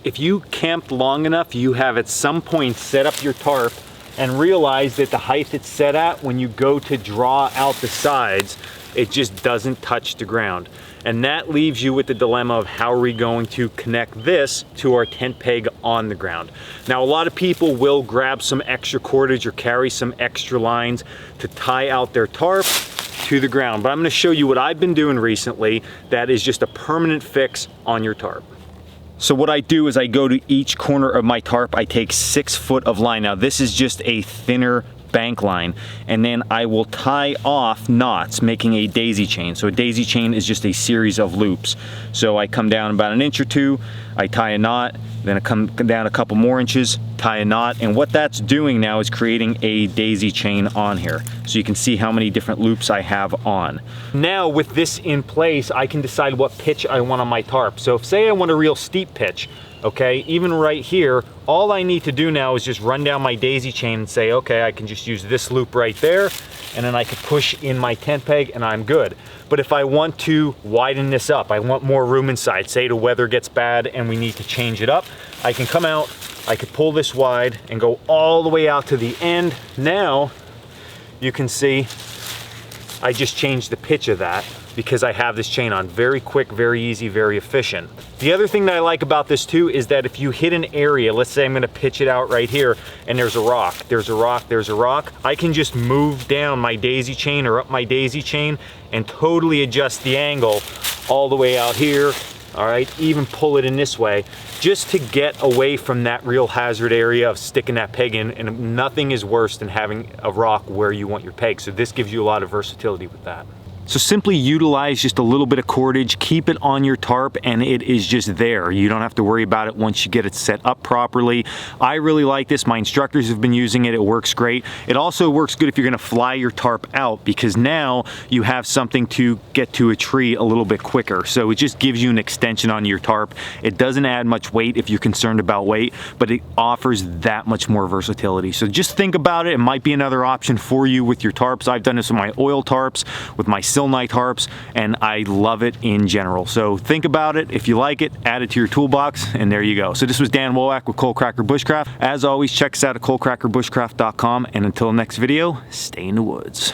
if you camped long enough, you have at some point set up your tarp and realize that the height it's set at, when you go to draw out the sides, it just doesn't touch the ground. And that leaves you with the dilemma of how are we going to connect this to our tent peg on the ground. Now, a lot of people will grab some extra cordage or carry some extra lines to tie out their tarp to the ground. But I'm gonna show you what I've been doing recently that is just a permanent fix on your tarp. So what I do is I go to each corner of my tarp, I take 6 foot of line. Now this is just a thinner bank line, and then I will tie off knots, making a daisy chain. So a daisy chain is just a series of loops. So I come down about 1 inch or 2, I tie a knot, then I come down a couple more inches, tie a knot, and what that's doing now is creating a daisy chain on here. So you can see how many different loops I have on. Now with this in place, I can decide what pitch I want on my tarp. So if, say I want a real steep pitch, okay, even right here, all I need to do now is just run down my daisy chain and say, okay, I can just use this loop right there, and then I can push in my tent peg and I'm good. But if I want to widen this up, I want more room inside, say the weather gets bad and we need to change it up, I can come out, I could pull this wide and go all the way out to the end. Now, you can see I just changed the pitch of that because I have this chain on. Very quick, very easy, very efficient. The other thing that I like about this too is that if you hit an area, let's say I'm gonna pitch it out right here and there's a rock, there's a rock, there's a rock, I can just move down my daisy chain or up my daisy chain and totally adjust the angle all the way out here, all right, even pull it in this way, just to get away from that real hazard area of sticking that peg in, and nothing is worse than having a rock where you want your peg. So this gives you a lot of versatility with that. So simply utilize just a little bit of cordage, keep it on your tarp, and it is just there. You don't have to worry about it once you get it set up properly. I really like this. My instructors have been using it. It works great. It also works good if you're gonna fly your tarp out, because now you have something to get to a tree a little bit quicker. So it just gives you an extension on your tarp. It doesn't add much weight if you're concerned about weight, but it offers that much more versatility. So just think about it. It might be another option for you with your tarps. I've done this with my oil tarps, with my Silnite tarps, and I love it in general. So think about it. If you like it, add it to your toolbox, and there you go. So this was Dan Woak with Coalcracker Bushcraft. As always, check us out at coalcrackerbushcraft.com, and until the next video, stay in the woods.